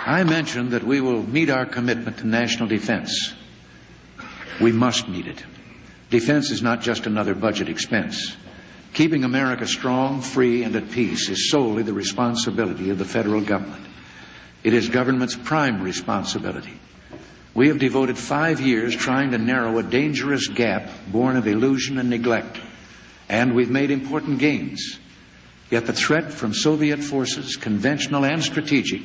I mentioned that we will meet our commitment to national defense. We must meet it. Defense is not just another budget expense. Keeping America strong, free, and at peace is solely the responsibility of the federal government. It is government's prime responsibility. We have devoted 5 years trying to narrow a dangerous gap born of illusion and neglect, and we've made important gains. Yet the threat from Soviet forces, conventional and strategic,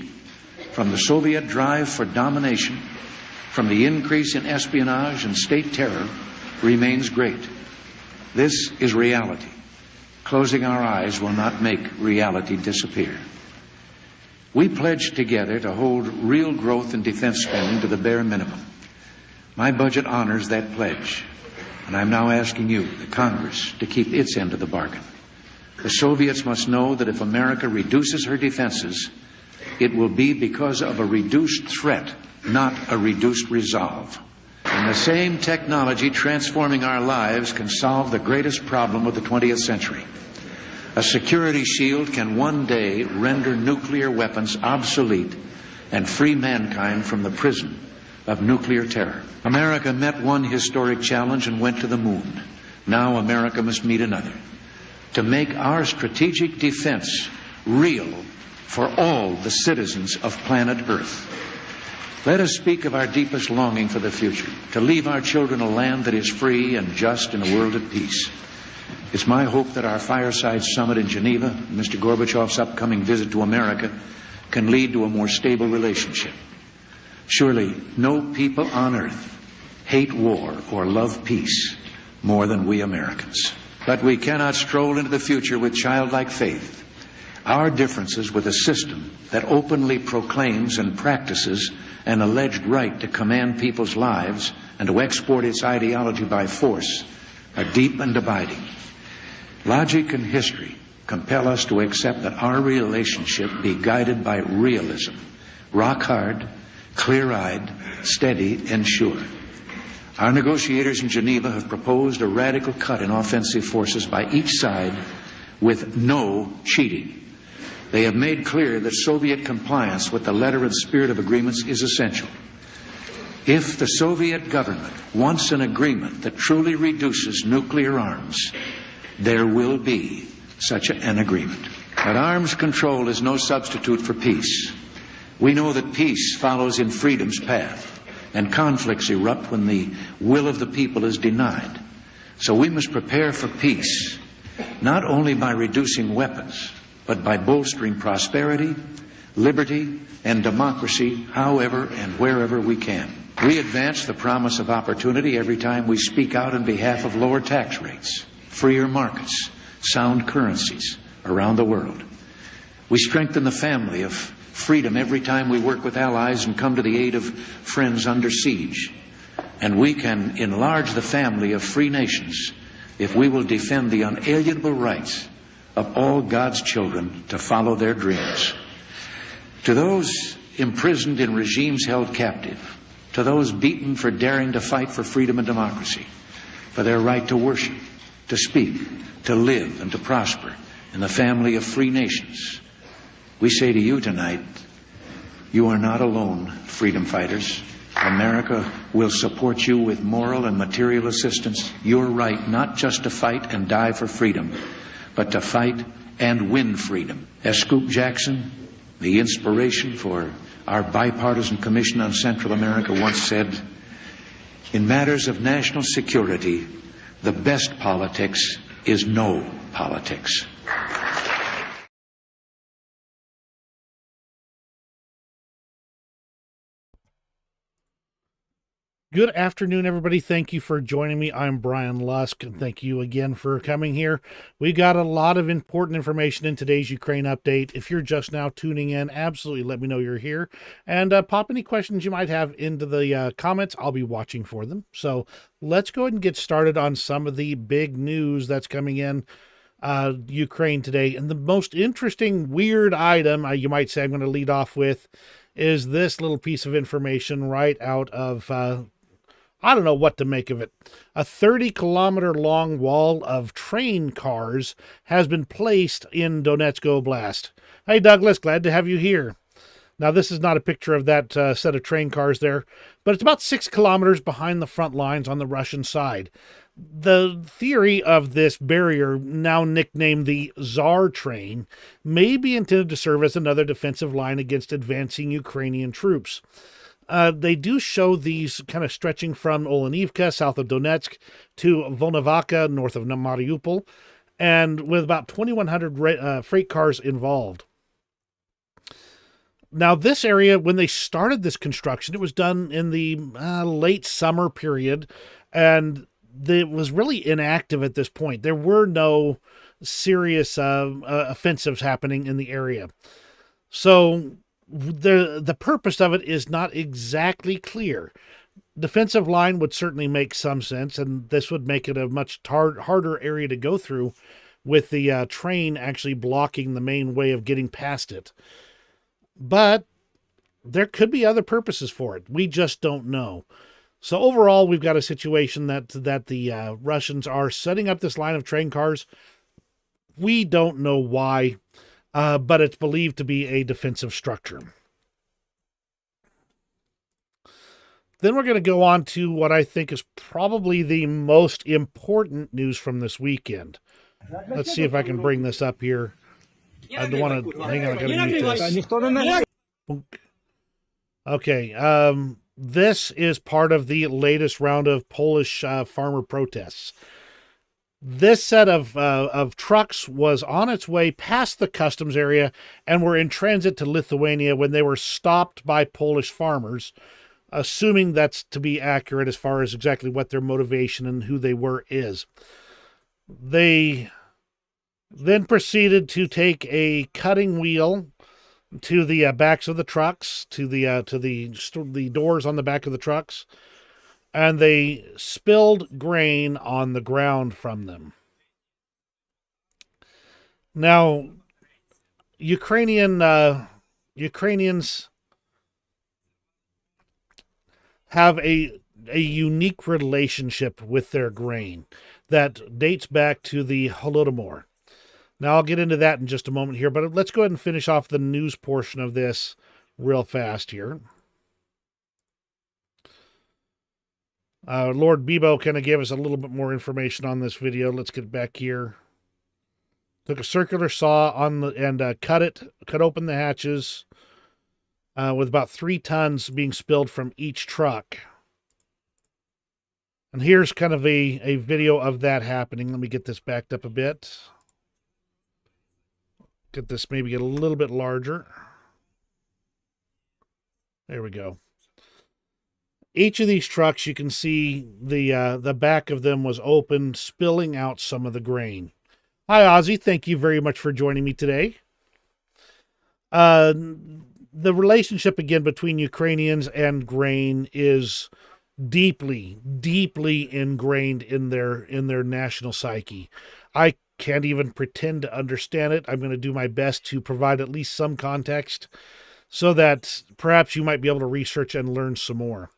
from the Soviet drive for domination, from the increase in espionage and state terror, remains great. This is reality. Closing our eyes will not make reality disappear. We pledged together to hold real growth in defense spending to the bare minimum. My budget honors that pledge, and I'm now asking you, the Congress, to keep its end of the bargain. The Soviets must know that if America reduces her defenses, it will be because of a reduced threat, not a reduced resolve. And the same technology transforming our lives can solve the greatest problem of the 20th century. A security shield can one day render nuclear weapons obsolete and free mankind from the prison of nuclear terror. America met one historic challenge and went to the moon. Now America must meet another. To make our strategic defense real for all the citizens of planet Earth. Let us speak of our deepest longing for the future, to leave our children a land that is free and just in a world at peace. It's my hope that our fireside summit in Geneva, Mr. Gorbachev's upcoming visit to America, can lead to a more stable relationship. Surely no people on earth hate war or love peace more than we Americans. But we cannot stroll into the future with childlike faith. Our differences with a system that openly proclaims and practices an alleged right to command people's lives and to export its ideology by force are deep and abiding. Logic and history compel us to accept that our relationship be guided by realism, rock hard, clear-eyed, steady, and sure. Our negotiators in Geneva have proposed a radical cut in offensive forces by each side with no cheating. They have made clear that Soviet compliance with the letter and spirit of agreements is essential. If the Soviet government wants an agreement that truly reduces nuclear arms, there will be such an agreement. But arms control is no substitute for peace. We know that peace follows in freedom's path, and conflicts erupt when the will of the people is denied. So we must prepare for peace, not only by reducing weapons, but by bolstering prosperity, liberty, and democracy however and wherever we can. We advance the promise of opportunity every time we speak out on behalf of lower tax rates, freer markets, sound currencies around the world. We strengthen the family of freedom every time we work with allies and come to the aid of friends under siege. And we can enlarge the family of free nations if we will defend the unalienable rights of all God's children to follow their dreams. To those imprisoned in regimes held captive, to those beaten for daring to fight for freedom and democracy, for their right to worship, to speak, to live, and to prosper in the family of free nations, we say to you tonight, you are not alone, freedom fighters. America will support you with moral and material assistance. Your right not just to fight and die for freedom, but to fight and win freedom. As Scoop Jackson, the inspiration for our bipartisan commission on Central America, once said, in matters of national security, the best politics is no politics. Good afternoon, everybody. Thank you for joining me. I'm Brian Lusk, and thank you again for coming here. We got a lot of important information in today's Ukraine update. If you're just now tuning in, absolutely let me know you're here. And pop any questions you might have into the comments. I'll be watching for them. So let's go ahead and get started on some of the big news that's coming in Ukraine today. And the most interesting, weird item, you might say I'm going to lead off with, is this little piece of information right out of... I don't know what to make of it. A 30-kilometer long wall of train cars has been placed in Donetsk Oblast. Hey, Douglas, glad to have you here. Now, this is not a picture of that set of train cars there, but it's about 6 kilometers behind the front lines on the Russian side. The theory of this barrier, now nicknamed the Tsar train, may be intended to serve as another defensive line against advancing Ukrainian troops. They do show these kind of stretching from Olenivka, south of Donetsk, to Volnovakha, north of Mariupol, and with about 2,100 freight cars involved. Now, this area, when they started this construction, it was done in the late summer period, and it was really inactive at this point. There were no serious offensives happening in the area. So the purpose of it is not exactly clear. Defensive line would certainly make some sense, and this would make it a much harder area to go through, with the train actually blocking the main way of getting past it. But there could be other purposes for it. We just don't know. So overall, we've got a situation that the Russians are setting up this line of train cars. We don't know why, but it's believed to be a defensive structure. Then we're going to go on to what I think is probably the most important news from this weekend. Let's see if I can bring this up here. I don't want to, hang on, I gotta mute this. Okay, this is part of the latest round of Polish farmer protests. This set of trucks was on its way past the customs area and were in transit to Lithuania when they were stopped by Polish farmers, assuming that's to be accurate as far as exactly what their motivation and who they were is. They then proceeded to take a cutting wheel to the backs of the trucks, to the doors on the back of the trucks, and they spilled grain on the ground from them. Now, Ukrainians have a unique relationship with their grain that dates back to the Holodomor. Now, I'll get into that in just a moment here, but let's go ahead and finish off the news portion of this real fast here. Lord Bebo kind of gave us a little bit more information on this video. Let's get back here. Took a circular saw and cut open the hatches with about 3 tons being spilled from each truck. And here's kind of a video of that happening. Let me get this backed up a bit. Get this maybe get a little bit larger. There we go. Each of these trucks, you can see the back of them was open, spilling out some of the grain. Hi, Ozzy. Thank you very much for joining me today. The relationship, again, between Ukrainians and grain is deeply, deeply ingrained in their national psyche. I can't even pretend to understand it. I'm going to do my best to provide at least some context so that perhaps you might be able to research and learn some more.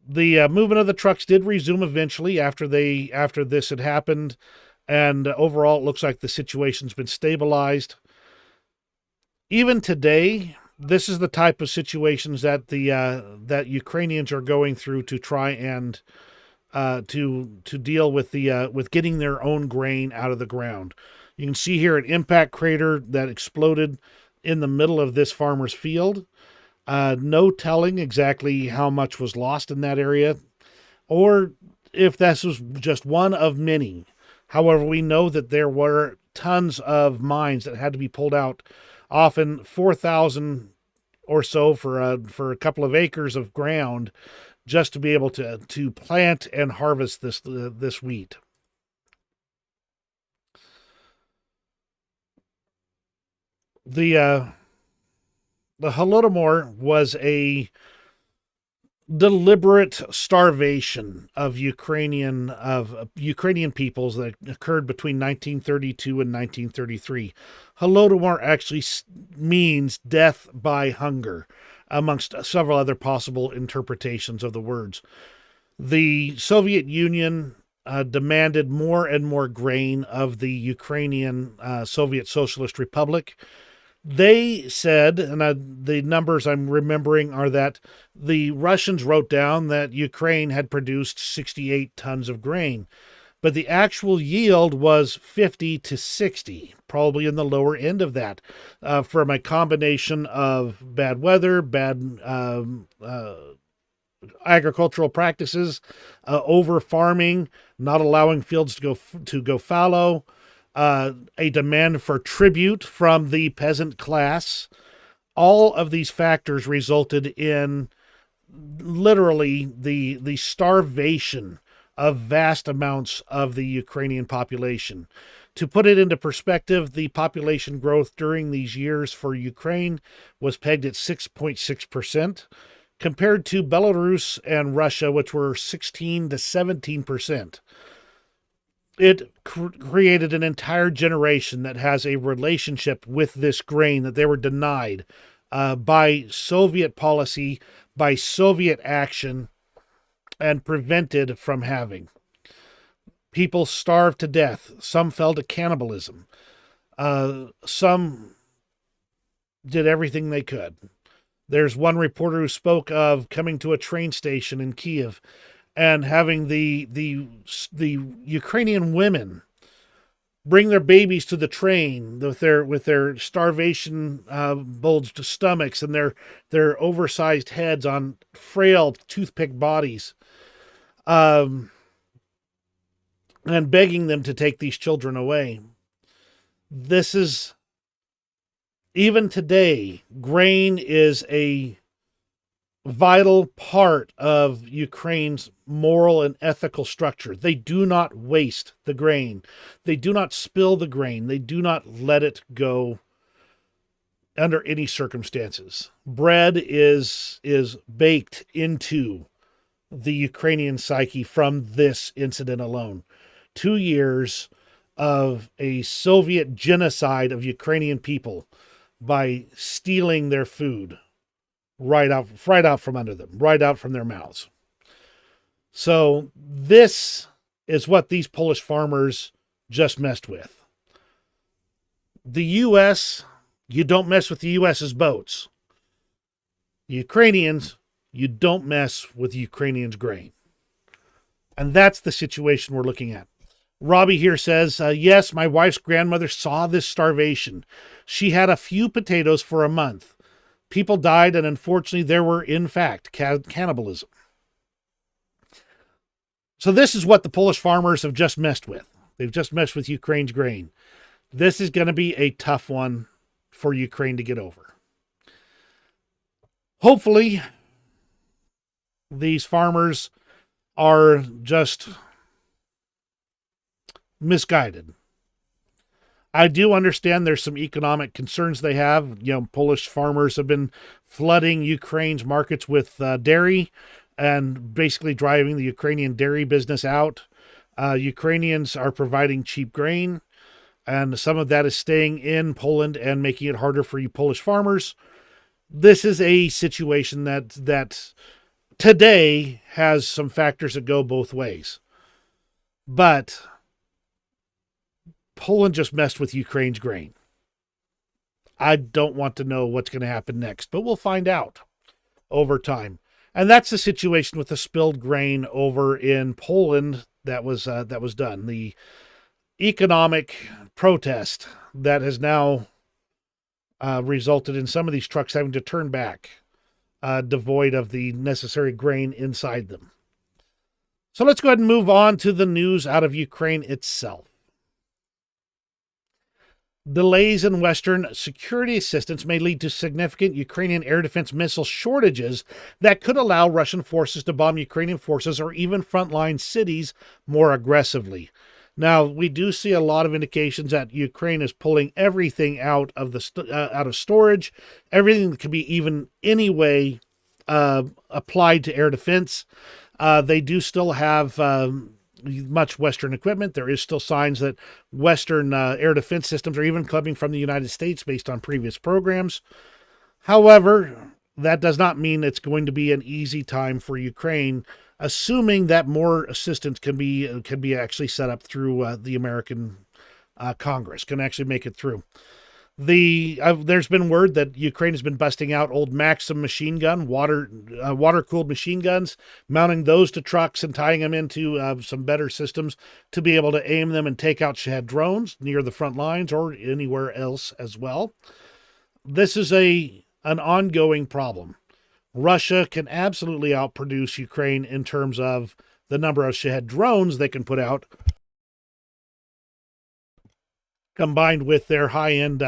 The movement of the trucks did resume eventually after this had happened, and overall it looks like the situation's been stabilized. Even today, this is the type of situations that that Ukrainians are going through to try and to deal with with getting their own grain out of the ground. You can see here an impact crater that exploded in the middle of this farmer's field. No telling exactly how much was lost in that area, or if this was just one of many. However, we know that there were tons of mines that had to be pulled out, often 4,000 or so for a couple of acres of ground, just to be able to plant and harvest this wheat. The Holodomor was a deliberate starvation of Ukrainian peoples that occurred between 1932 and 1933. Holodomor actually means death by hunger, amongst several other possible interpretations of the words. The Soviet Union demanded more and more grain of the Ukrainian Soviet Socialist Republic. They said, and the numbers I'm remembering are that the Russians wrote down that Ukraine had produced 68 tons of grain, but the actual yield was 50 to 60, probably in the lower end of that, from a combination of bad weather, bad agricultural practices, over farming, not allowing fields to go fallow, a demand for tribute from the peasant class. All of these factors resulted in literally the starvation of vast amounts of the Ukrainian population. To put it into perspective, the population growth during these years for Ukraine was pegged at 6.6%, compared to Belarus and Russia, which were 16 to 17%. It created an entire generation that has a relationship with this grain that they were denied by Soviet policy, by Soviet action, and prevented from having. People starved to death. Some fell to cannibalism. Some did everything they could. There's one reporter who spoke of coming to a train station in Kiev and having the Ukrainian women bring their babies to the train with their starvation bulged stomachs and their oversized heads on frail toothpick bodies, and begging them to take these children away. This is, even today, grain is a vital part of Ukraine's moral and ethical structure. They do not waste the grain. They do not spill the grain. They do not let it go under any circumstances. Bread is baked into the Ukrainian psyche from this incident alone. 2 years of a Soviet genocide of Ukrainian people by stealing their food right out from under them, right out from their mouths. So this is what these Polish farmers just messed with. The U.S., you don't mess with the U.S.'s boats. The Ukrainians, you don't mess with the Ukrainians' grain. And that's the situation we're looking at. Robbie here says, yes, my wife's grandmother saw this starvation. She had a few potatoes for a month. People died, and unfortunately, there were, in fact, cannibalism. So this is what the Polish farmers have just messed with. They've just messed with Ukraine's grain. This is going to be a tough one for Ukraine to get over. Hopefully, these farmers are just misguided. I do understand there's some economic concerns they have. Polish farmers have been flooding Ukraine's markets with dairy and basically driving the Ukrainian dairy business out. Ukrainians are providing cheap grain, and some of that is staying in Poland and making it harder for you Polish farmers. This is a situation that today has some factors that go both ways. But Poland just messed with Ukraine's grain. I don't want to know what's going to happen next, but we'll find out over time. And that's the situation with the spilled grain over in Poland that was done. The economic protest that has now resulted in some of these trucks having to turn back, devoid of the necessary grain inside them. So let's go ahead and move on to the news out of Ukraine itself. Delays in Western security assistance may lead to significant Ukrainian air defense missile shortages that could allow Russian forces to bomb Ukrainian forces or even frontline cities more aggressively. Now, we do see a lot of indications that Ukraine is pulling everything out of storage, everything that can be even any way applied to air defense. They do still have much Western equipment. There is still signs that Western air defense systems are even coming from the United States based on previous programs. However, that does not mean it's going to be an easy time for Ukraine, assuming that more assistance can be actually set up through the American Congress, can actually make it through. There's been word that Ukraine has been busting out old Maxim machine gun, water cooled machine guns, mounting those to trucks and tying them into some better systems to be able to aim them and take out Shahed drones near the front lines or anywhere else as well. This is an ongoing problem. Russia can absolutely outproduce Ukraine in terms of the number of Shahed drones they can put out, combined with their high-end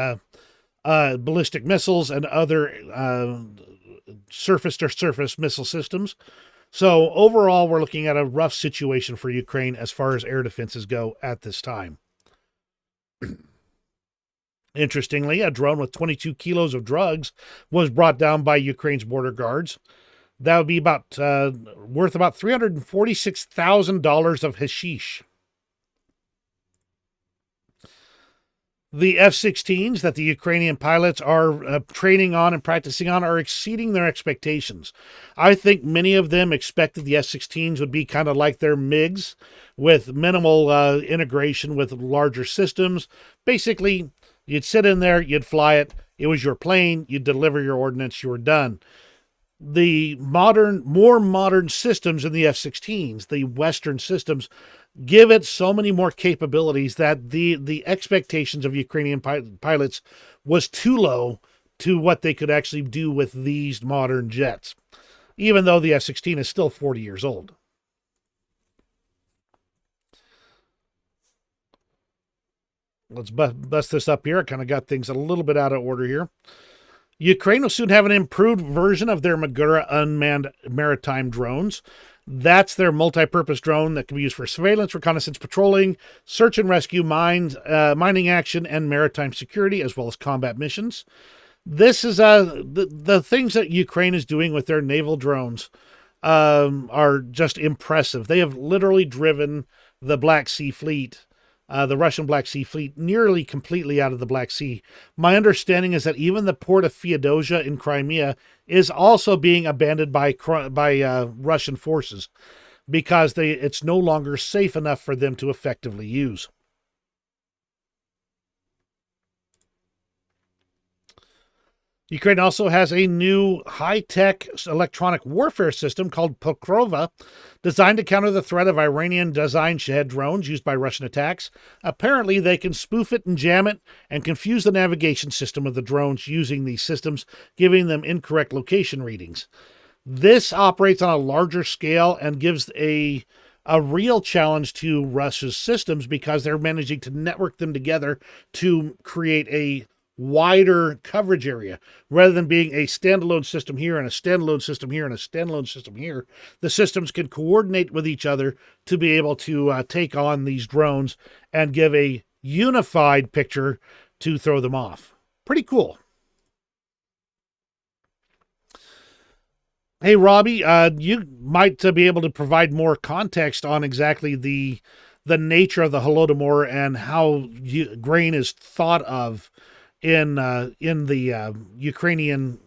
ballistic missiles and other surface-to-surface missile systems. So overall, we're looking at a rough situation for Ukraine as far as air defenses go at this time. Interestingly, a drone with 22 kilos of drugs was brought down by Ukraine's border guards. That would be about worth about $346,000 of hashish. The F-16s that the Ukrainian pilots are training on and practicing on are exceeding their expectations. I think many of them expected the F-16s would be kind of like their MiGs, with minimal integration with larger systems. Basically, you'd sit in there, you'd fly it, it was your plane, you'd deliver your ordnance, you were done. The more modern systems in the F-16s, the Western systems, give it so many more capabilities that the expectations of Ukrainian pilots was too low to what they could actually do with these modern jets, even though the F-16 is still 40 years old. Let's bust this up here. I kind of got things a little bit out of order here. Ukraine will soon have an improved version of their Magura unmanned maritime drones. That's their multi-purpose drone that can be used for surveillance, reconnaissance, patrolling, search and rescue, mining action, and maritime security, as well as combat missions. This is the things that Ukraine is doing with their naval drones are just impressive. They have literally driven the Black Sea fleet, the Russian Black Sea fleet, nearly completely out of the Black Sea. My understanding is that even the port of Feodosia in Crimea is also being abandoned by Russian forces because it's no longer safe enough for them to effectively use. Ukraine also has a new high-tech electronic warfare system called Pokrova, designed to counter the threat of Iranian-designed Shahed drones used by Russian attacks. Apparently, they can spoof it and jam it and confuse the navigation system of the drones using these systems, giving them incorrect location readings. This operates on a larger scale and gives a real challenge to Russia's systems because they're managing to network them together to create a wider coverage area rather than being a standalone system here and a standalone system here and a standalone system here. The systems can coordinate with each other to be able to take on these drones and give a unified picture to throw them off. Pretty cool. Hey, Robbie, you might be able to provide more context on exactly the nature of the Holodomor and how grain is thought of in Ukraine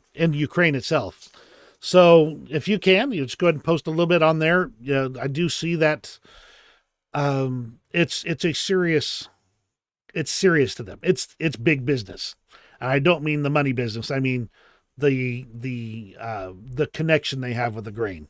itself. So if you can, you just go ahead and post a little bit on there. I do see that it's serious to them. It's big business. And I don't mean the money business. I mean the connection they have with the grain.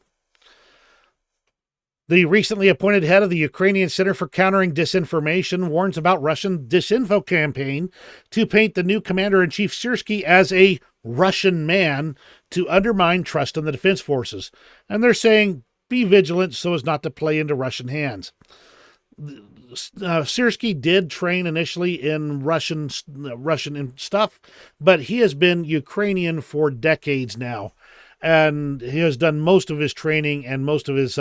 The recently appointed head of the Ukrainian Center for Countering Disinformation warns about Russian disinfo campaign to paint the new commander-in-chief Syrskyi as a Russian man to undermine trust in the defense forces. And they're saying, be vigilant so as not to play into Russian hands. Syrskyi did train initially in Russian stuff, but he has been Ukrainian for decades now. And he has done most of his training and most of his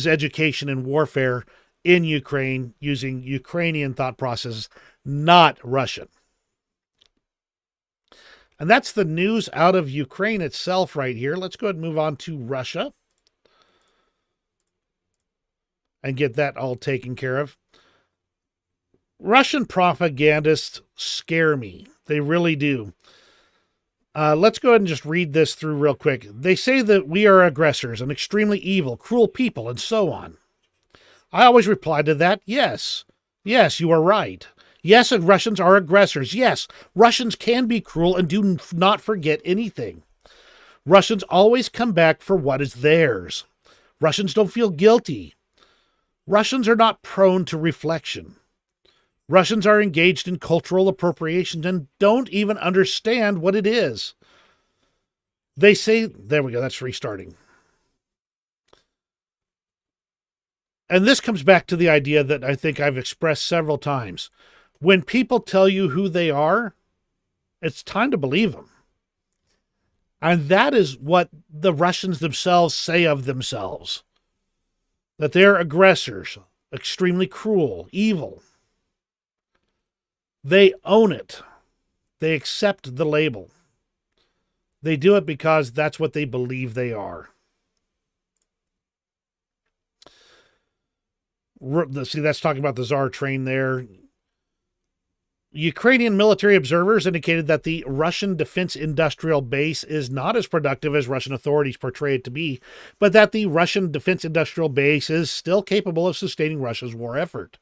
education in warfare in Ukraine using Ukrainian thought processes, not Russian. And that's the news out of Ukraine itself right here. Let's go ahead and move on to Russia and get that all taken care of. Russian propagandists scare me. They really do. Let's go ahead and just read this through real quick. They say that we are aggressors and extremely evil, cruel people, and so on. I always reply to that, yes. Yes, you are right. Yes, Russians are aggressors. Yes, Russians can be cruel and do not forget anything. Russians always come back for what is theirs. Russians don't feel guilty. Russians are not prone to reflection. Russians are engaged in cultural appropriation and don't even understand what it is. They say, there we go, that's restarting. And this comes back to the idea that I think I've expressed several times. When people tell you who they are, it's time to believe them. And that is what the Russians themselves say of themselves. That they're aggressors, extremely cruel, evil. They own it. They accept the label. They do it because that's what they believe they are. See, that's talking about the Tsar train there. Ukrainian military observers indicated that the Russian defense industrial base is not as productive as Russian authorities portray it to be, but that the Russian defense industrial base is still capable of sustaining Russia's war effort.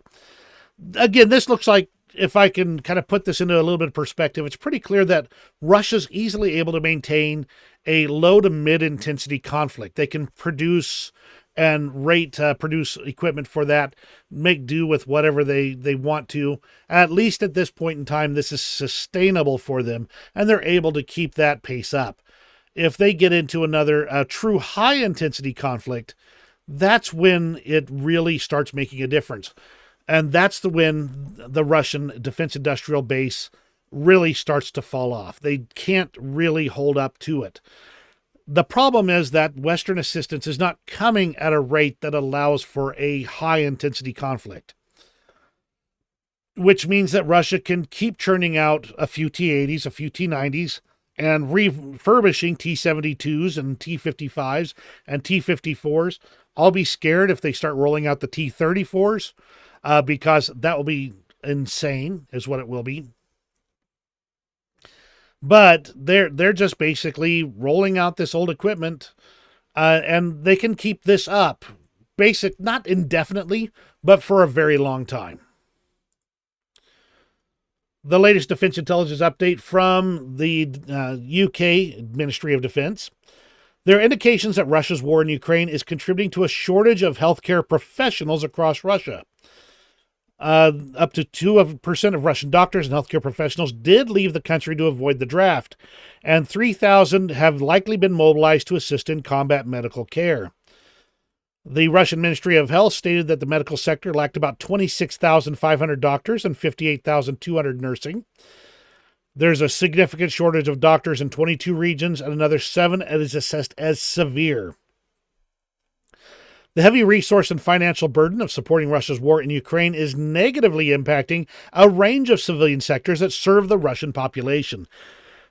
Again, this looks like, if I can kind of put this into a little bit of perspective, it's pretty clear that Russia's easily able to maintain a low to mid-intensity conflict. They can produce and produce equipment for that, make do with whatever they want to. At least at this point in time, this is sustainable for them, and they're able to keep that pace up. If they get into another true high-intensity conflict, that's when it really starts making a difference. And that's when the Russian defense industrial base really starts to fall off. They can't really hold up to it. The problem is that Western assistance is not coming at a rate that allows for a high-intensity conflict, which means that Russia can keep churning out a few T-80s, a few T-90s, and refurbishing T-72s and T-55s and T-54s. I'll be scared if they start rolling out the T-34s, because that will be insane, is what it will be. But they're just basically rolling out this old equipment, and they can keep this up, not indefinitely, but for a very long time. The latest defense intelligence update from the UK Ministry of Defense. There are indications that Russia's war in Ukraine is contributing to a shortage of healthcare professionals across Russia. Up to 2% of Russian doctors and healthcare professionals did leave the country to avoid the draft, and 3,000 have likely been mobilized to assist in combat medical care. The Russian Ministry of Health stated that the medical sector lacked about 26,500 doctors and 58,200 nursing. There's a significant shortage of doctors in 22 regions, and another 7 is assessed as severe. The heavy resource and financial burden of supporting Russia's war in Ukraine is negatively impacting a range of civilian sectors that serve the Russian population.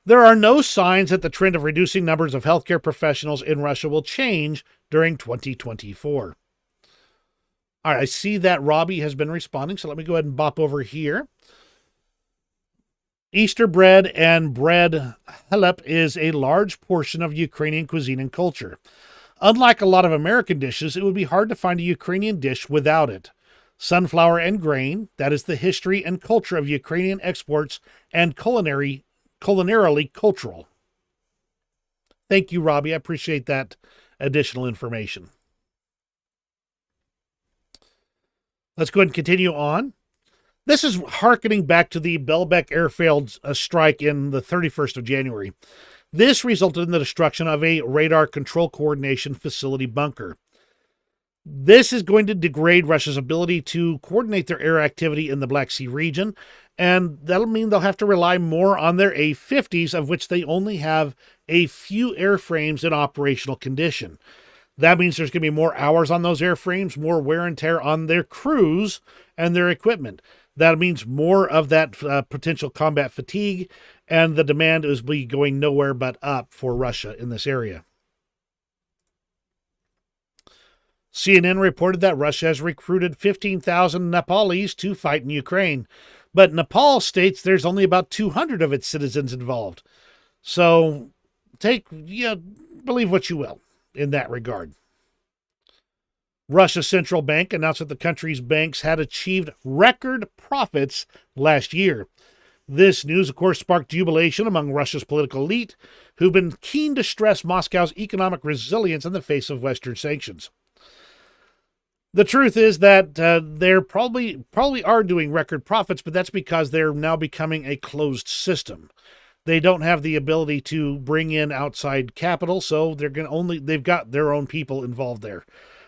There are no signs that the trend of reducing numbers of healthcare professionals in Russia will change during 2024. All right, I see that Robbie has been responding, so let me go ahead and bop over here. Easter bread and bread halep is a large portion of Ukrainian cuisine and culture. Unlike a lot of American dishes, it would be hard to find a Ukrainian dish without it. Sunflower and grain, that is the history and culture of Ukrainian exports and culinarily cultural. Thank you, Robbie. I appreciate that additional information. Let's go ahead and continue on. This is hearkening back to the Belbek airfield strike in the 31st of January. This resulted in the destruction of a radar control coordination facility bunker. This is going to degrade Russia's ability to coordinate their air activity in the Black Sea region, and that'll mean they'll have to rely more on their A-50s, of which they only have a few airframes in operational condition. That means there's going to be more hours on those airframes, more wear and tear on their crews and their equipment. That means more of that potential combat fatigue, and the demand is going nowhere but up for Russia in this area. CNN reported that Russia has recruited 15,000 Nepalese to fight in Ukraine, but Nepal states there's only about 200 of its citizens involved. So believe what you will in that regard. Russia's central bank announced that the country's banks had achieved record profits last year. This news, of course, sparked jubilation among Russia's political elite, who've been keen to stress Moscow's economic resilience in the face of Western sanctions. The truth is that they're probably are doing record profits, but that's because they're now becoming a closed system. They don't have the ability to bring in outside capital, so they've got their own people involved there.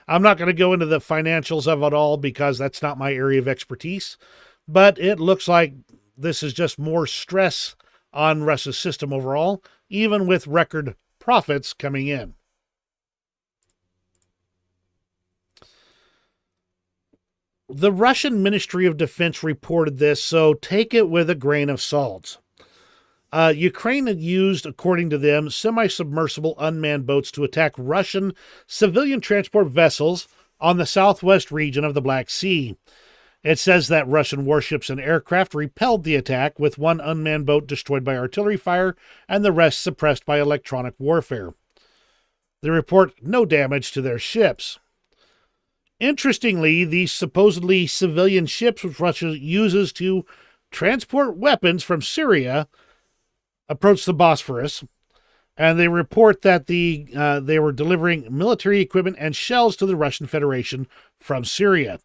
I'm not going to go into the financials of it all because that's not my area of expertise, but it looks like this is just more stress on Russia's system overall, even with record profits coming in. The Russian Ministry of Defense reported this, so take it with a grain of salt. Ukraine had used, according to them, semi-submersible unmanned boats to attack Russian civilian transport vessels on the southwest region of the Black Sea. It says that Russian warships and aircraft repelled the attack, with one unmanned boat destroyed by artillery fire and the rest suppressed by electronic warfare. They report no damage to their ships. Interestingly, these supposedly civilian ships which Russia uses to transport weapons from Syria approached the Bosphorus, and they report that they were delivering military equipment and shells to the Russian Federation from Syria.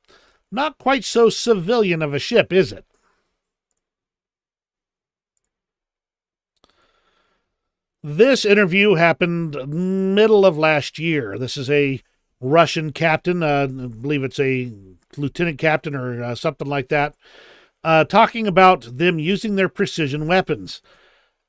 Not quite so civilian of a ship, is it? This interview happened middle of last year. This is a Russian captain, I believe it's a lieutenant captain or something like that, talking about them using their precision weapons.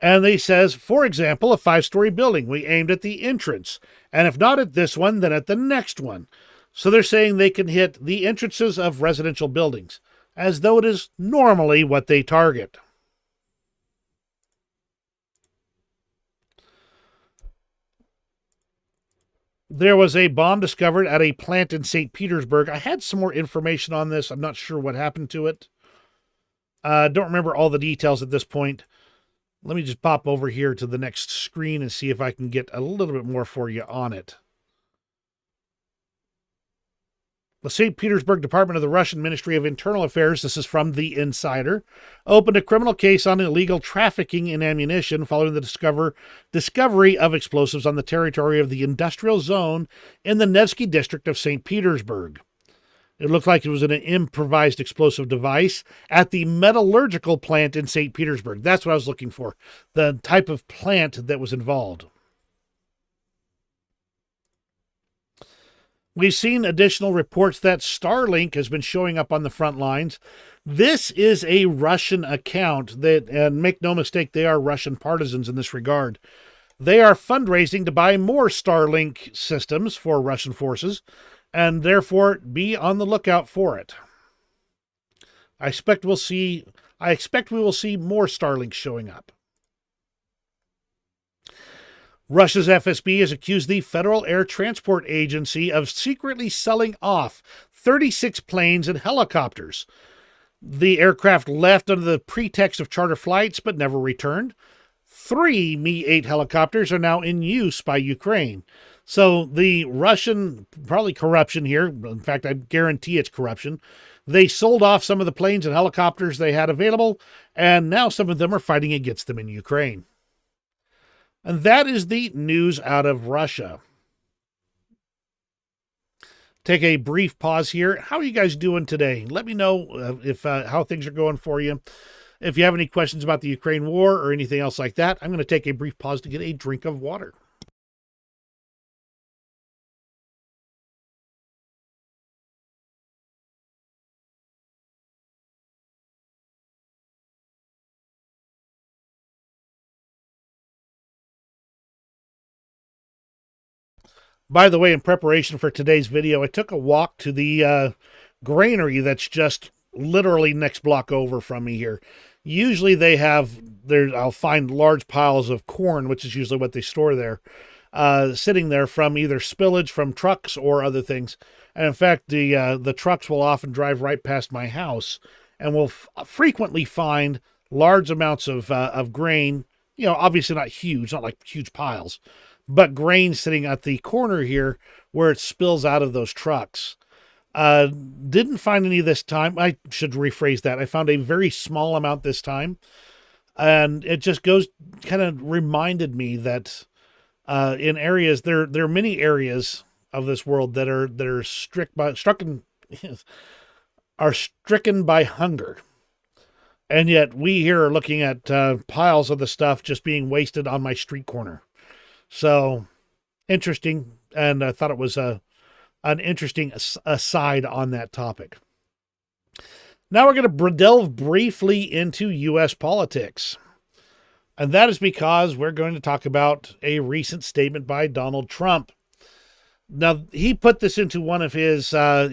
And he says, for example, a 5-story building. We aimed at the entrance. And if not at this one, then at the next one. So they're saying they can hit the entrances of residential buildings, as though it is normally what they target. There was a bomb discovered at a plant in St. Petersburg. I had some more information on this. I'm not sure what happened to it. Don't remember all the details at this point. Let me just pop over here to the next screen and see if I can get a little bit more for you on it. The St. Petersburg Department of the Russian Ministry of Internal Affairs, this is from The Insider, opened a criminal case on illegal trafficking in ammunition following the discovery of explosives on the territory of the industrial zone in the Nevsky district of St. Petersburg. It looked like it was an improvised explosive device at the metallurgical plant in St. Petersburg. That's what I was looking for, the type of plant that was involved. We've seen additional reports that Starlink has been showing up on the front lines. This is a Russian account, and make no mistake, they are Russian partisans in this regard. They are fundraising to buy more Starlink systems for Russian forces, and therefore be on the lookout for it. I expect we will see more Starlink showing up. Russia's FSB has accused the Federal Air Transport Agency of secretly selling off 36 planes and helicopters. The aircraft left under the pretext of charter flights but never returned. 3 Mi-8 helicopters are now in use by Ukraine. So the Russian, probably corruption here, in fact, I guarantee it's corruption. They sold off some of the planes and helicopters they had available, and now some of them are fighting against them in Ukraine. And that is the news out of Russia. Take a brief pause here. How are you guys doing today? Let me know if how things are going for you. If you have any questions about the Ukraine war or anything else like that, I'm going to take a brief pause to get a drink of water. By the way, in preparation for today's video, I took a walk to the granary that's just literally next block over from me here. Usually they have, I'll find large piles of corn, which is usually what they store there, sitting there from either spillage from trucks or other things. And in fact, the trucks will often drive right past my house and will frequently find large amounts of grain, you know, obviously not huge, not like huge piles, but grain sitting at the corner here where it spills out of those trucks. Didn't find any this time. I should rephrase that. I found a very small amount this time. And it just kind of reminded me that in areas, there are many areas of this world that are stricken by hunger. And yet we here are looking at piles of the stuff just being wasted on my street corner. So interesting. And I thought it was an interesting aside on that topic. Now we're going to delve briefly into U.S. politics. And that is because we're going to talk about a recent statement by Donald Trump. Now, he put this into one of his sir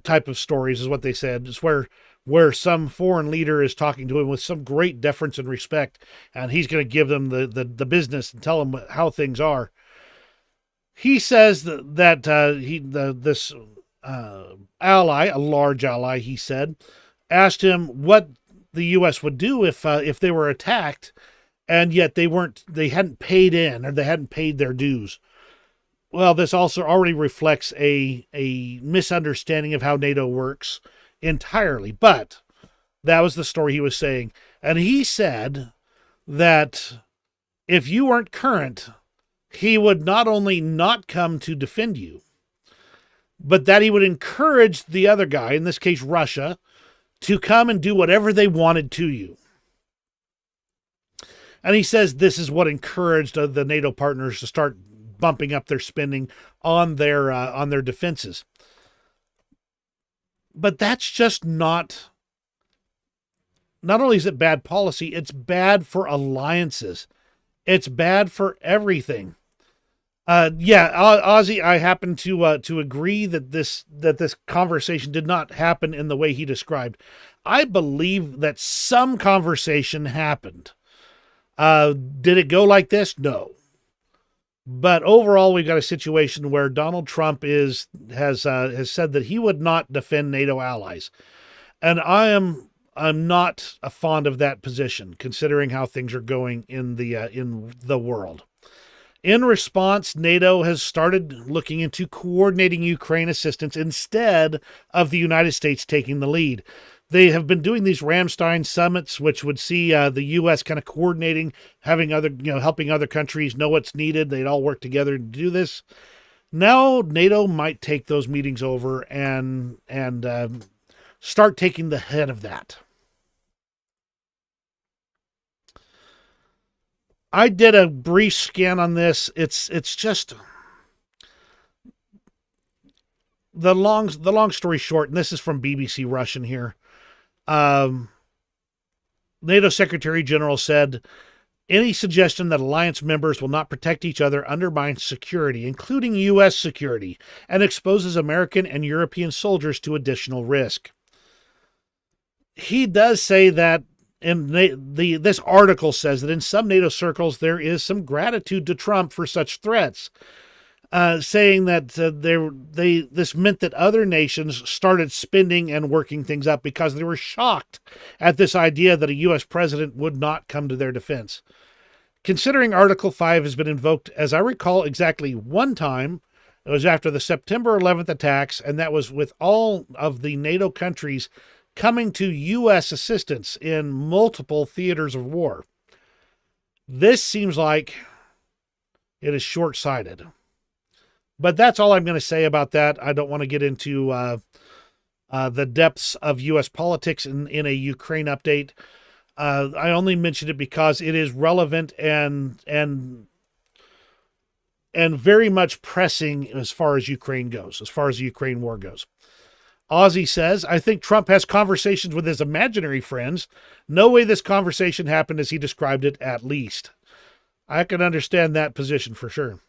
type of stories, is what they said. It's where some foreign leader is talking to him with some great deference and respect, and he's going to give them the business and tell them how things are. He says that this ally, a large ally, he said, asked him what the U.S. would do if they were attacked, and yet they hadn't paid in, or they hadn't paid their dues. Well, this also already reflects a misunderstanding of how NATO works entirely. But that was the story he was saying. And he said that if you weren't current, he would not only not come to defend you, but that he would encourage the other guy, in this case Russia, to come and do whatever they wanted to you. And he says this is what encouraged the NATO partners to start bumping up their spending on their defenses. But that's just not only is it bad policy, it's bad for alliances. It's bad for everything. Ozzy, I happen to agree that this conversation did not happen in the way he described. I believe that some conversation happened. Did it go like this? No. But overall, we've got a situation where Donald Trump has said that he would not defend NATO allies, and I'm not fond of that position, considering how things are going in the world. In response, NATO has started looking into coordinating Ukraine assistance instead of the United States taking the lead. They have been doing these Ramstein summits, which would see the U.S. kind of coordinating, having helping other countries know what's needed. They'd all work together to do this. Now NATO might take those meetings over and start taking the head of that. I did a brief scan on this. It's just the long story short, and this is from BBC Russian here. NATO Secretary General said, any suggestion that alliance members will not protect each other undermines security, including U.S. security, and exposes American and European soldiers to additional risk. He does say that, and this article says that in some NATO circles there is some gratitude to Trump for such threats, saying that this meant that other nations started spending and working things up because they were shocked at this idea that a U.S. president would not come to their defense. Considering Article 5 has been invoked, as I recall, exactly one time, it was after the September 11th attacks, and that was with all of the NATO countries coming to U.S. assistance in multiple theaters of war. This seems like it is short-sighted. But that's all I'm going to say about that. I don't want to get into the depths of U.S. politics in a Ukraine update. I only mentioned it because it is relevant and very much pressing as far as Ukraine goes, as far as the Ukraine war goes. Ozzy says, I think Trump has conversations with his imaginary friends. No way this conversation happened as he described it, at least. I can understand that position for sure.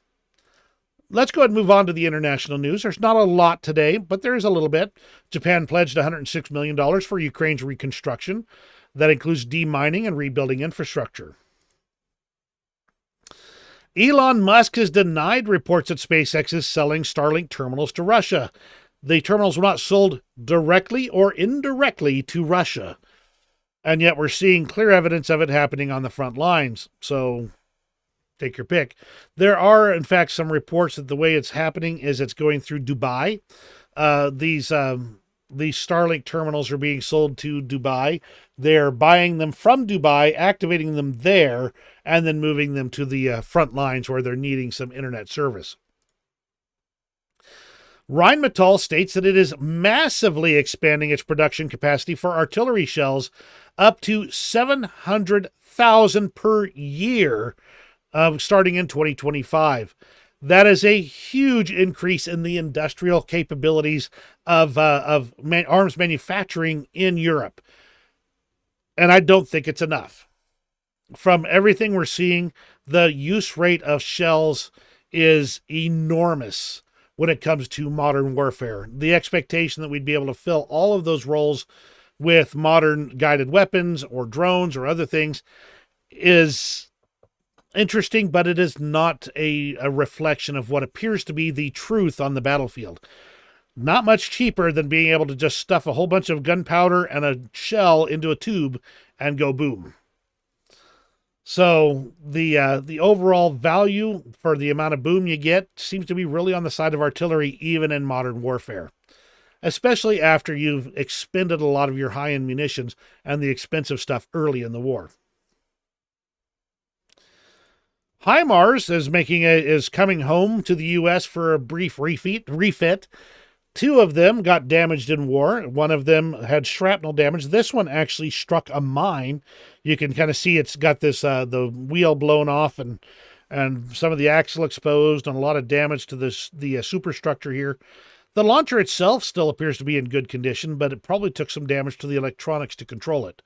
Let's go ahead and move on to the international news. There's not a lot today, but there is a little bit. Japan pledged $106 million for Ukraine's reconstruction. That includes demining and rebuilding infrastructure. Elon Musk has denied reports that SpaceX is selling Starlink terminals to Russia. The terminals were not sold directly or indirectly to Russia. And yet we're seeing clear evidence of it happening on the front lines. So take your pick. There are, in fact, some reports that the way it's happening is it's going through Dubai. These Starlink terminals are being sold to Dubai. They're buying them from Dubai, activating them there, and then moving them to the front lines where they're needing some internet service. Rheinmetall states that it is massively expanding its production capacity for artillery shells up to 700,000 per year, starting in 2025. That is a huge increase in the industrial capabilities of arms manufacturing in Europe. And I don't think it's enough. From everything we're seeing, the use rate of shells is enormous when it comes to modern warfare. The expectation that we'd be able to fill all of those roles with modern guided weapons or drones or other things is interesting, but it is not a reflection of what appears to be the truth on the battlefield. Not much cheaper than being able to just stuff a whole bunch of gunpowder and a shell into a tube and go boom. So the overall value for the amount of boom you get seems to be really on the side of artillery, even in modern warfare, especially after you've expended a lot of your high-end munitions and the expensive stuff early in the war. HIMARS is coming home to the U.S. for a brief refit. Two of them got damaged in war. One of them had shrapnel damage. This one actually struck a mine. You can kind of see it's got this the wheel blown off and some of the axle exposed and a lot of damage to the superstructure here. The launcher itself still appears to be in good condition, but it probably took some damage to the electronics to control it.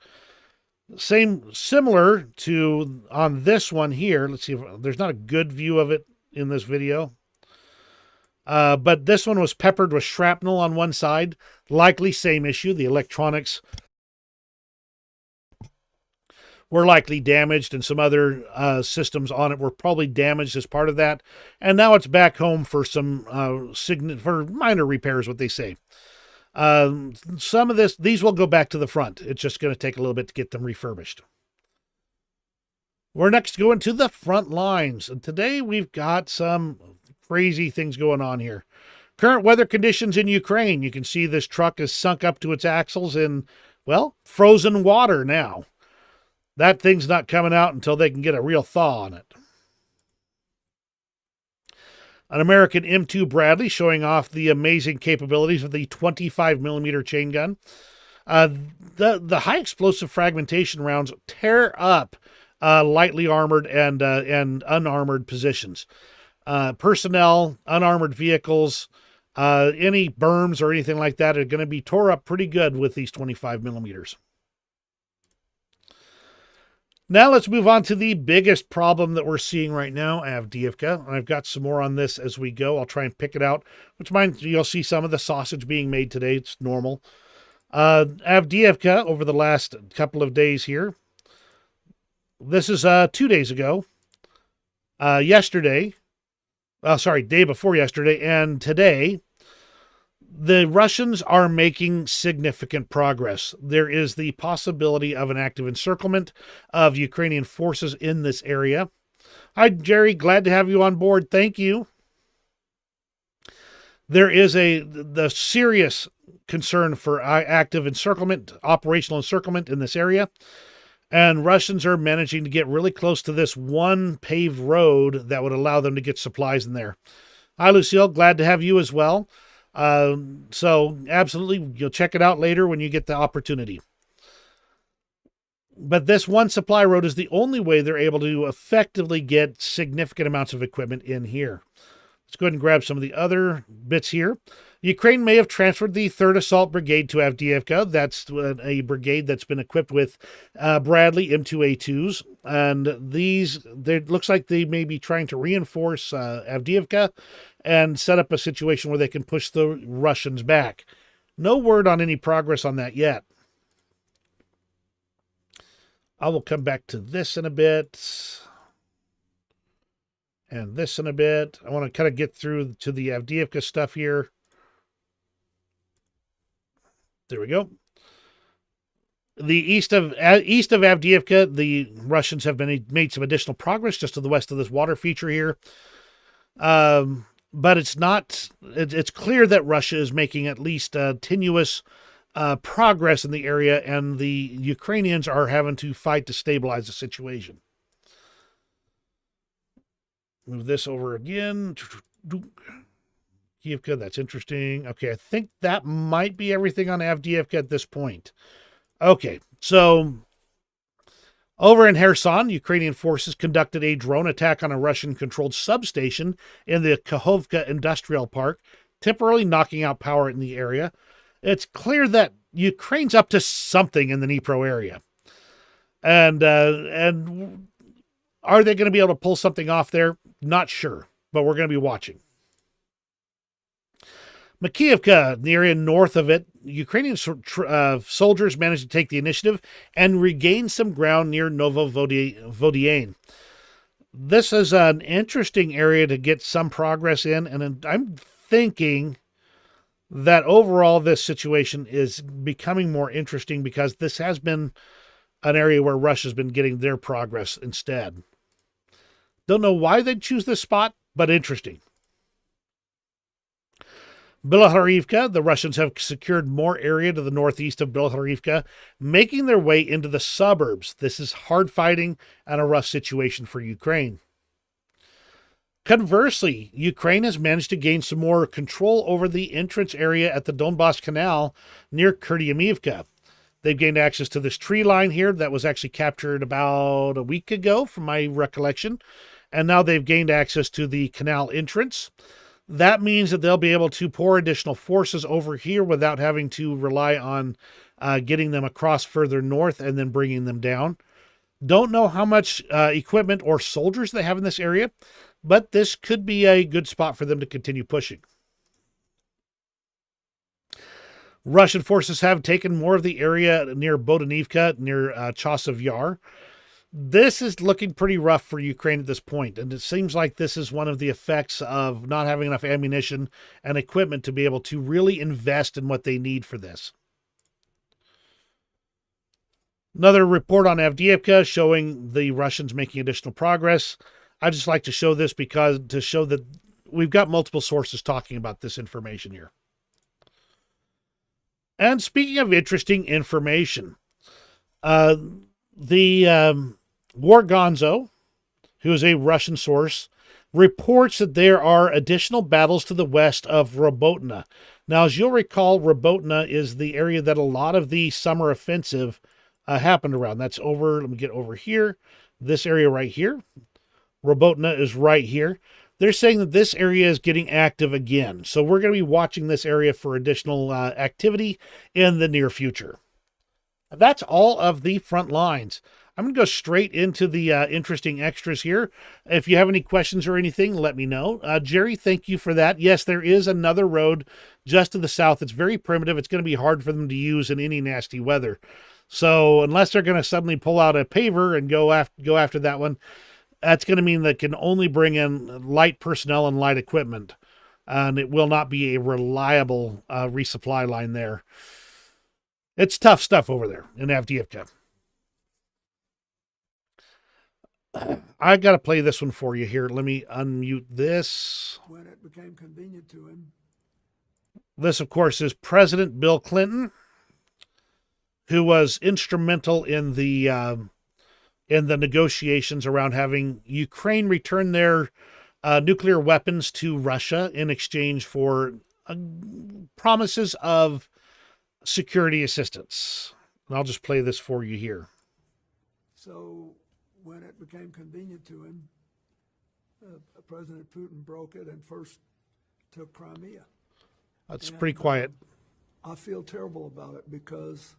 Similar to on this one here. Let's see if there's not a good view of it in this video. But this one was peppered with shrapnel on one side. Likely same issue. The electronics were likely damaged, and some other systems on it were probably damaged as part of that. And now it's back home for some for minor repairs, what they say. Some of these will go back to the front. It's just going to take a little bit to get them refurbished. We're next going to the front lines, and today we've got some crazy things going on here. Current weather conditions in Ukraine. You can see this truck is sunk up to its axles in, well, frozen water now. That thing's not coming out until they can get a real thaw on it. An American M2 Bradley showing off the amazing capabilities of the 25mm chain gun. The high explosive fragmentation rounds tear up lightly armored and unarmored positions. Personnel, unarmored vehicles, any berms or anything like that are going to be tore up pretty good with these 25mm. Now let's move on to the biggest problem that we're seeing right now, Avdiivka. And I've got some more on this as we go. I'll try and pick it out, which means you'll see some of the sausage being made today. It's normal. Avdiivka, over the last couple of days here. This is 2 days ago. Yesterday. Day before yesterday and today, the Russians are making significant progress. There is the possibility of an active encirclement of Ukrainian forces in this area. Hi, Jerry. Glad to have you on board. Thank you. There is the serious concern for active encirclement, operational encirclement in this area. And Russians are managing to get really close to this one paved road that would allow them to get supplies in there. Hi, Lucille. Glad to have you as well. So absolutely, you'll check it out later when you get the opportunity. But this one supply road is the only way they're able to effectively get significant amounts of equipment in here. Let's go ahead and grab some of the other bits here. Ukraine may have transferred the 3rd Assault Brigade to Avdiivka. That's a brigade that's been equipped with Bradley M2A2s. And it looks like they may be trying to reinforce Avdiivka and set up a situation where they can push the Russians back. No word on any progress on that yet. I will come back to this in a bit. And this in a bit. I want to kind of get through to the Avdiivka stuff here. There we go. The east of Avdiivka, the Russians have made some additional progress just to the west of this water feature here. But it's not. It's clear that Russia is making at least tenuous progress in the area, and the Ukrainians are having to fight to stabilize the situation. Move this over again. Avdiivka, that's interesting. Okay, I think that might be everything on Avdiivka at this point. Okay, so over in Kherson, Ukrainian forces conducted a drone attack on a Russian-controlled substation in the Kakhovka Industrial Park, temporarily knocking out power in the area. It's clear that Ukraine's up to something in the Dnipro area. And are they going to be able to pull something off there? Not sure, but we're going to be watching. Makiivka, the area north of it, Ukrainian soldiers managed to take the initiative and regain some ground near Novovodyan. This is an interesting area to get some progress in, and I'm thinking that overall this situation is becoming more interesting because this has been an area where Russia's been getting their progress instead. Don't know why they'd choose this spot, but interesting. Bilohorivka, the Russians have secured more area to the northeast of Bilohorivka, making their way into the suburbs. This is hard fighting and a rough situation for Ukraine. Conversely, Ukraine has managed to gain some more control over the entrance area at the Donbas Canal near Kurdyamivka. They've gained access to this tree line here that was actually captured about a week ago, from my recollection, and now they've gained access to the canal entrance. That means that they'll be able to pour additional forces over here without having to rely on getting them across further north and then bringing them down. Don't know how much equipment or soldiers they have in this area, but this could be a good spot for them to continue pushing. Russian forces have taken more of the area near Bodanivka, near Chasiv Yar. This is looking pretty rough for Ukraine at this point, and it seems like this is one of the effects of not having enough ammunition and equipment to be able to really invest in what they need for this. Another report on Avdiivka showing the Russians making additional progress. I just like to show this because to show that we've got multiple sources talking about this information here. And speaking of interesting information, the War Gonzo, who is a Russian source, reports that there are additional battles to the west of Robotna. Now, as you'll recall, Robotna is the area that a lot of the summer offensive happened around. That's over, let me get over here, this area right here. Robotna is right here. They're saying that this area is getting active again. So we're going to be watching this area for additional activity in the near future. That's all of the front lines. I'm going to go straight into the interesting extras here. If you have any questions or anything, let me know. Jerry, thank you for that. Yes, there is another road just to the south. It's very primitive. It's going to be hard for them to use in any nasty weather. So unless they're going to suddenly pull out a paver and go after that one, that's going to mean they can only bring in light personnel and light equipment. And it will not be a reliable resupply line there. It's tough stuff over there in Avdiivka. I got to play this one for you here. Let me unmute this. When it became convenient to him. This, of course, is President Bill Clinton, who was instrumental in the negotiations around having Ukraine return their nuclear weapons to Russia in exchange for promises of security assistance. And I'll just play this for you here. So when it became convenient to him, President Putin broke it and first took Crimea. That's pretty quiet. I feel terrible about it because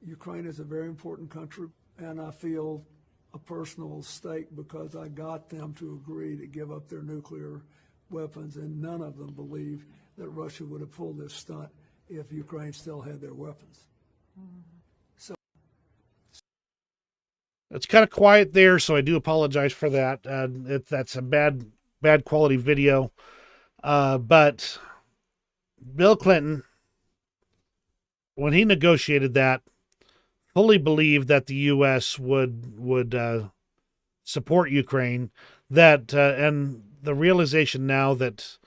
Ukraine is a very important country, and I feel a personal stake because I got them to agree to give up their nuclear weapons, and none of them believe that Russia would have pulled this stunt if Ukraine still had their weapons. So it's kind of quiet there, so I do apologize for that. That's a bad quality video. But Bill Clinton, when he negotiated that, fully believed that the U.S. would support Ukraine. That and the realization now that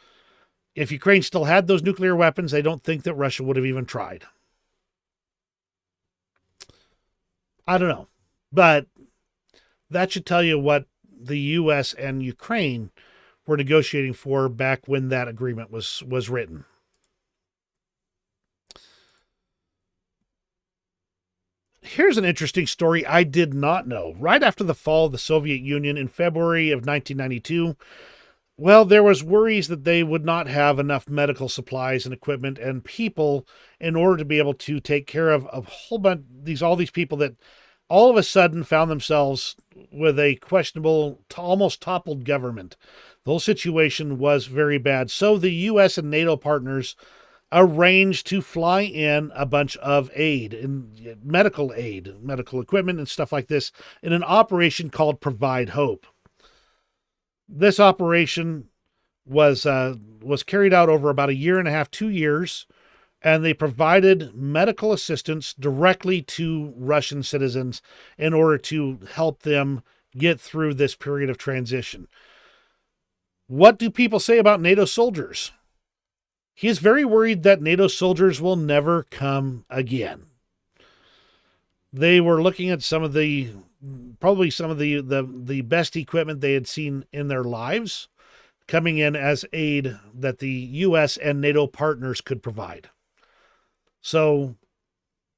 if Ukraine still had those nuclear weapons, they don't think that Russia would have even tried. I don't know, but that should tell you what the U.S. and Ukraine were negotiating for back when that agreement was written. Here's an interesting story I did not know. Right after the fall of the Soviet Union in February of 1992, well, there was worries that they would not have enough medical supplies and equipment and people in order to be able to take care of a whole bunch all these people that all of a sudden found themselves with a questionable, almost toppled government. The whole situation was very bad. So the U.S. and NATO partners arranged to fly in a bunch of medical equipment and stuff like this in an operation called Provide Hope. This operation was carried out over about a year and a half, 2 years, and they provided medical assistance directly to Russian citizens in order to help them get through this period of transition. What do people say about NATO soldiers? He is very worried that NATO soldiers will never come again. They were looking at probably some of the best equipment they had seen in their lives coming in as aid that the U.S. and NATO partners could provide. So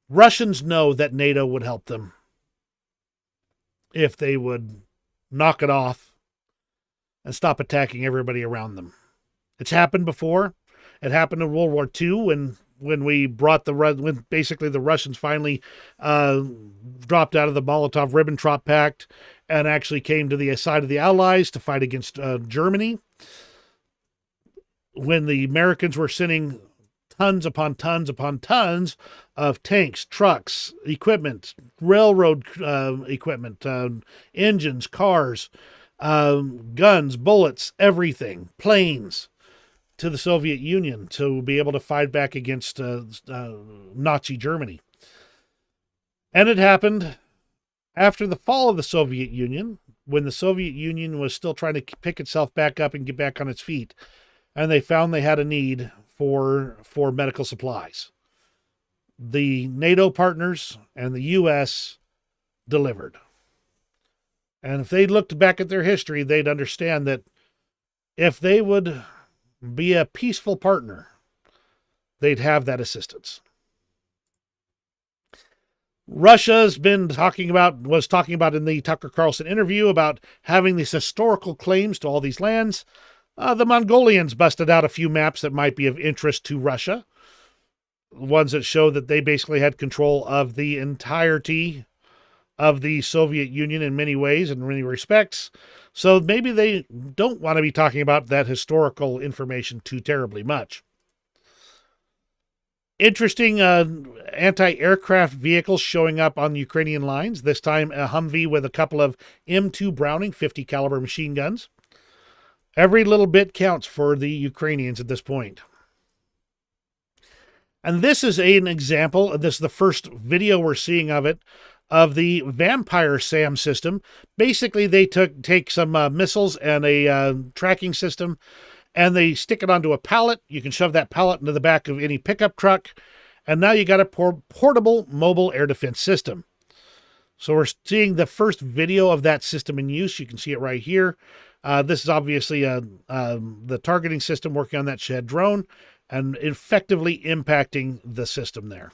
Russians know that NATO would help them if they would knock it off and stop attacking everybody around them. It's happened before. It happened in World War II when basically the Russians finally dropped out of the Molotov-Ribbentrop Pact and actually came to the side of the Allies to fight against Germany. When the Americans were sending tons upon tons upon tons of tanks, trucks, equipment, railroad equipment, engines, cars, guns, bullets, everything, planes, to the Soviet Union to be able to fight back against Nazi Germany. And it happened after the fall of the Soviet Union, when the Soviet Union was still trying to pick itself back up and get back on its feet. And they found they had a need for medical supplies. The NATO partners and the U.S. delivered. And if they looked back at their history, they'd understand that if they would be a peaceful partner, they'd have that assistance. Russia's was talking about in the Tucker Carlson interview about having these historical claims to all these lands. The Mongolians busted out a few maps that might be of interest to Russia. Ones that show that they basically had control of the entirety of the Soviet Union in many ways, in many respects. So maybe they don't want to be talking about that historical information too terribly much. Interesting anti-aircraft vehicles showing up on the Ukrainian lines. This time a Humvee with a couple of M2 Browning 50 caliber machine guns. Every little bit counts for the Ukrainians at this point. And this is an example, this is the first video we're seeing of it, of the Vampire SAM system. Basically, they take some missiles and a tracking system, and they stick it onto a pallet. You can shove that pallet into the back of any pickup truck, and now you got a portable mobile air defense system. So we're seeing the first video of that system in use. You can see it right here. This is obviously the targeting system working on that Shed drone and effectively impacting the system there.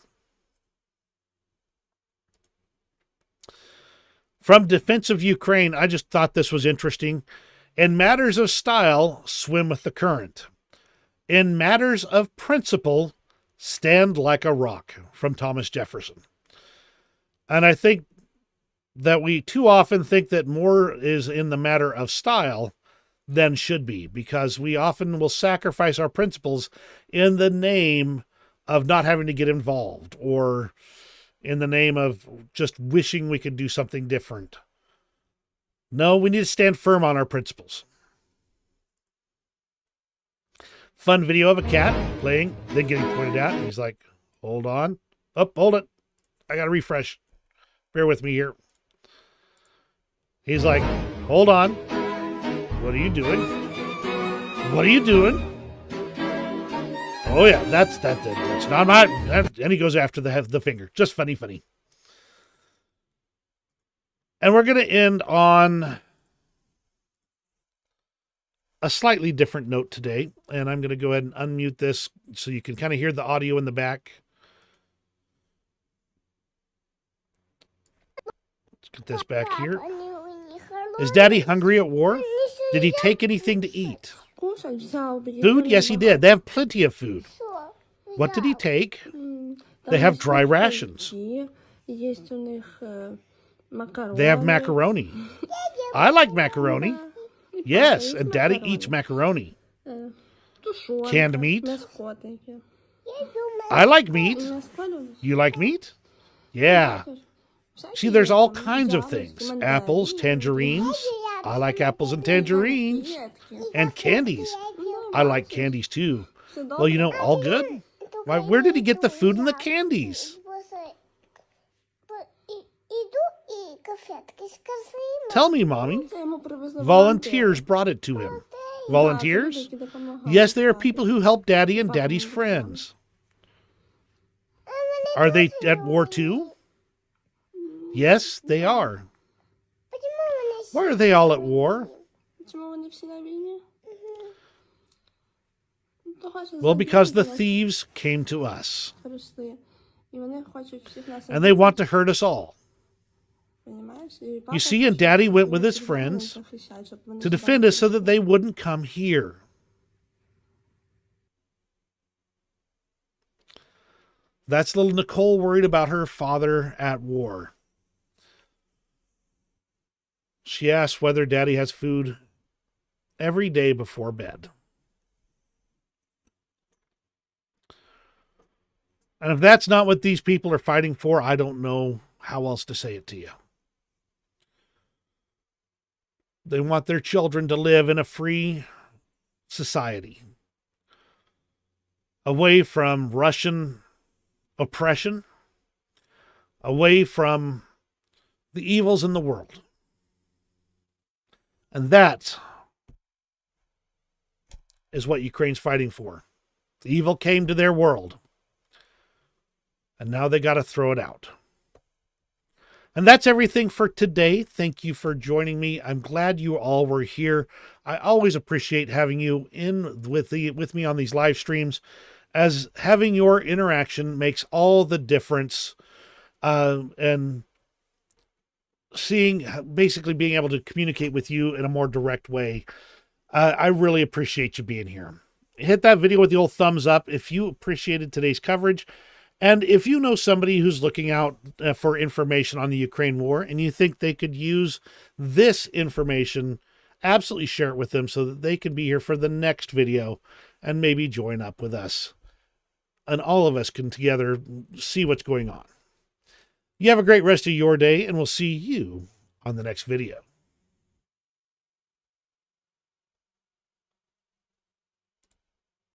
From Defense of Ukraine, I just thought this was interesting. In matters of style, swim with the current. In matters of principle, stand like a rock, from Thomas Jefferson. And I think that we too often think that more is in the matter of style than should be, because we often will sacrifice our principles in the name of not having to get involved, or in the name of just wishing we could do something different. No, we need to stand firm on our principles. Fun video of a cat playing, then getting pointed at. He's like, hold on. Oh, hold it. I got to refresh. Bear with me here. He's like, hold on. What are you doing? What are you doing? Oh yeah, that's not my. And he goes after the finger. Just funny. And we're going to end on a slightly different note today. And I'm going to go ahead and unmute this so you can kind of hear the audio in the back. Let's get this back here. Is Daddy hungry at war? Did he take anything to eat? Food? Yes, he did. They have plenty of food. What did he take? They have dry rations. They have macaroni. I like macaroni. Yes, and Daddy eats macaroni. Canned meat. I like meat. You like meat? Yeah. See, there's all kinds of things. Apples, tangerines. I like apples and tangerines. And candies. I like candies too. Well, you know, all good. Why, where did he get the food and the candies? Tell me, Mommy. Volunteers brought it to him. Volunteers? Yes, they are people who help Daddy and Daddy's friends. Are they at war too? Yes, they are. Why are they all at war? Well, because the thieves came to us. And they want to hurt us all. You see, and Daddy went with his friends to defend us so that they wouldn't come here. That's little Nicole worried about her father at war. She asks whether Daddy has food every day before bed. And if that's not what these people are fighting for, I don't know how else to say it to you. They want their children to live in a free society, away from Russian oppression, away from the evils in the world. And that is what Ukraine's fighting for. The evil came to their world, and now they got to throw it out. And that's everything for today. Thank you for joining me. I'm glad you all were here. I always appreciate having you in with me on these live streams, as having your interaction makes all the difference. And basically being able to communicate with you in a more direct way. I really appreciate you being here. Hit that video with the old thumbs up if you appreciated today's coverage. And if you know somebody who's looking out for information on the Ukraine war and you think they could use this information, absolutely share it with them so that they can be here for the next video and maybe join up with us. And all of us can together see what's going on. You have a great rest of your day, and we'll see you on the next video.